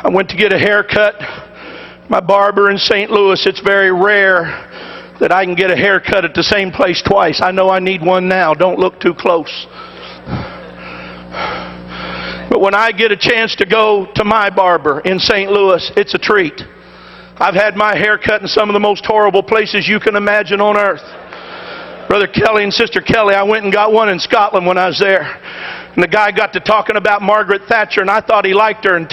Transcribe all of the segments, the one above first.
I went to get a haircut. My barber in St. Louis, it's very rare that I can get a haircut at the same place twice. I know I need one now. Don't look too close. But when I get a chance to go to my barber in St. Louis, it's a treat. I've had my hair cut in some of the most horrible places you can imagine on earth. Brother Kelly and Sister Kelly, I went and got one in Scotland when I was there. And the guy got to talking about Margaret Thatcher, and I thought he liked her, and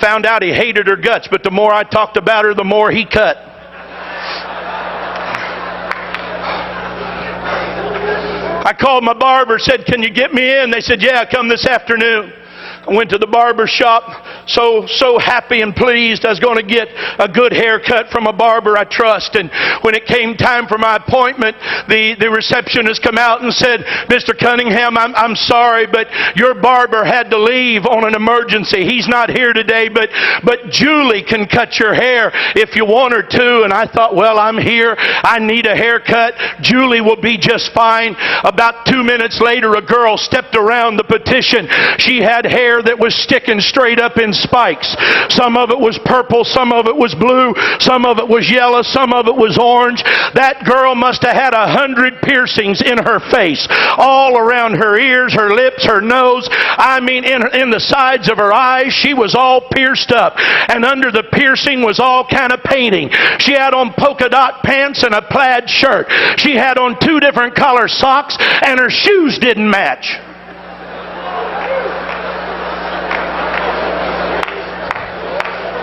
found out he hated her guts. But the more I talked about her, the more he cut. I called my barber, said, "Can you get me in?" They said, "Yeah, come this afternoon." I went to the barbershop, so happy and pleased I was going to get a good haircut from a barber I trust. And when it came time for my appointment, the receptionist come out and said, "Mr. Cunningham, I'm sorry, but your barber had to leave on an emergency. He's not here today, but Julie can cut your hair if you want her to." And I thought, well, I'm here. I need a haircut. Julie will be just fine. About 2 minutes later, a girl stepped around the petition. She had hair that was sticking straight up in spikes. Some of it was purple, some of it was blue, some of it was yellow, some of it was orange. That girl must have had 100 piercings in her face, all around her ears, her lips, her nose. I mean, in the sides of her eyes, she was all pierced up. And under the piercing was all kind of painting. She had on polka dot pants and a plaid shirt. She had on 2 different color socks, and her shoes didn't match.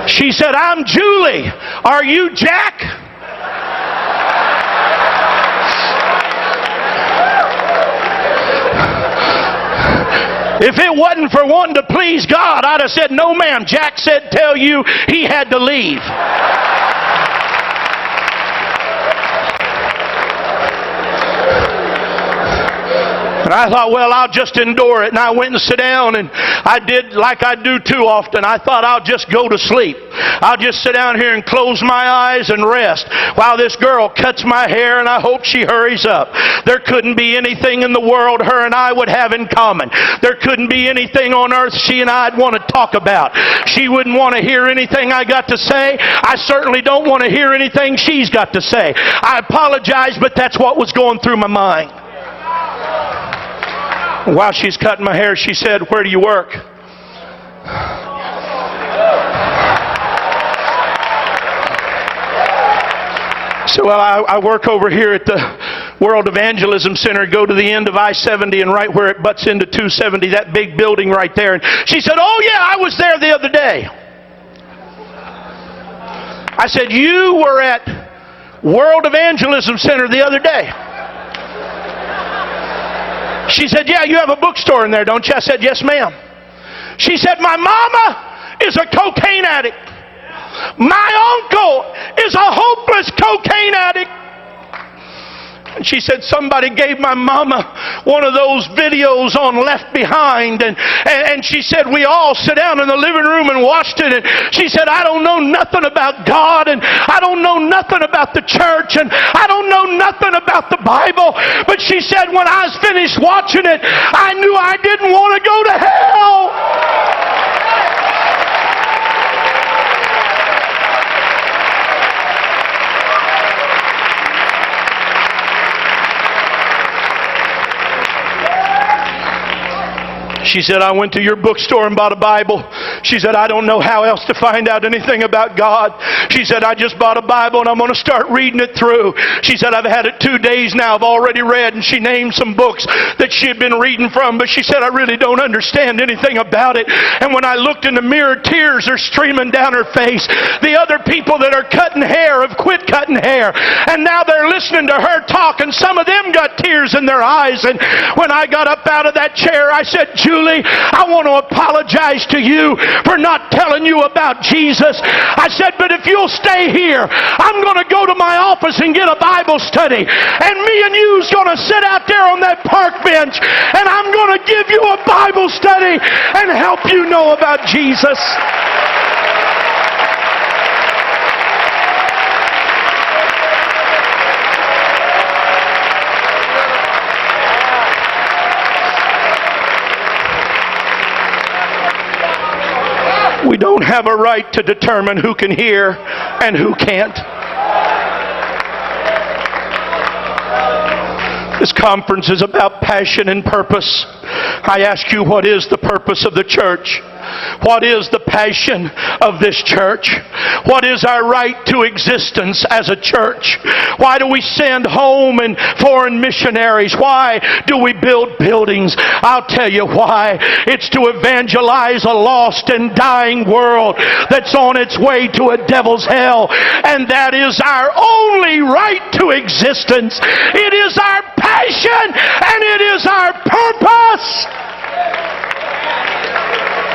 She said, "I'm Julie. Are you Jack?" If it wasn't for wanting to please God, I'd have said, "No, ma'am. Jack said tell you he had to leave." And I thought, well, I'll just endure it. And I went and sat down, and I did like I do too often. I thought I'll just go to sleep. I'll just sit down here and close my eyes and rest while this girl cuts my hair, and I hope she hurries up. There couldn't be anything in the world her and I would have in common. There couldn't be anything on earth she and I'd want to talk about. She wouldn't want to hear anything I got to say. I certainly don't want to hear anything she's got to say. I apologize, but that's what was going through my mind. While she's cutting my hair, she said, "Where do you work?" So, well, I work over here at the World Evangelism Center. Go to the end of I-70, and right where it butts into 270, that big building right there. And she said, "Oh yeah, I was there the other day." I said, "You were at World Evangelism Center the other day?" She said, "Yeah, you have a bookstore in there, don't you?" I said, "Yes, ma'am." She said, "My mama is a cocaine addict. My uncle is a hopeless cocaine addict." And she said, "Somebody gave my mama one of those videos on Left Behind." And she said, "We all sat down in the living room and watched it." And she said, "I don't know nothing about God, and I don't know nothing about the church, and I don't know nothing about the Bible." But she said, "When I was finished watching it, I knew I didn't want to go to hell." She said, "I went to your bookstore and bought a Bible." She said, "I don't know how else to find out anything about God." She said, "I just bought a Bible and I'm going to start reading it through." She said, "I've had it 2 days now. I've already read," and she named some books that she had been reading from. But she said, "I really don't understand anything about it." And when I looked in the mirror, tears are streaming down her face. The other people that are cutting hair have quit cutting hair. And now they're listening to her talk, and some of them got tears in their eyes. And when I got up out of that chair, I said, "Julie, I want to apologize to you for not telling you about Jesus." I said, "But if you'll stay here, I'm going to go to my office and get a Bible study. And me and you's going to sit out there on that park bench, and I'm going to give you a Bible study and help you know about Jesus." We don't have a right to determine who can hear and who can't. This conference is about passion and purpose. I ask you, what is the purpose of the church? What is the passion of this church? What is our right to existence as a church? Why do we send home and foreign missionaries? Why do we build buildings? I'll tell you why. It's to evangelize a lost and dying world that's on its way to a devil's hell. And that is our only right to existence. It is our passion and it is our purpose.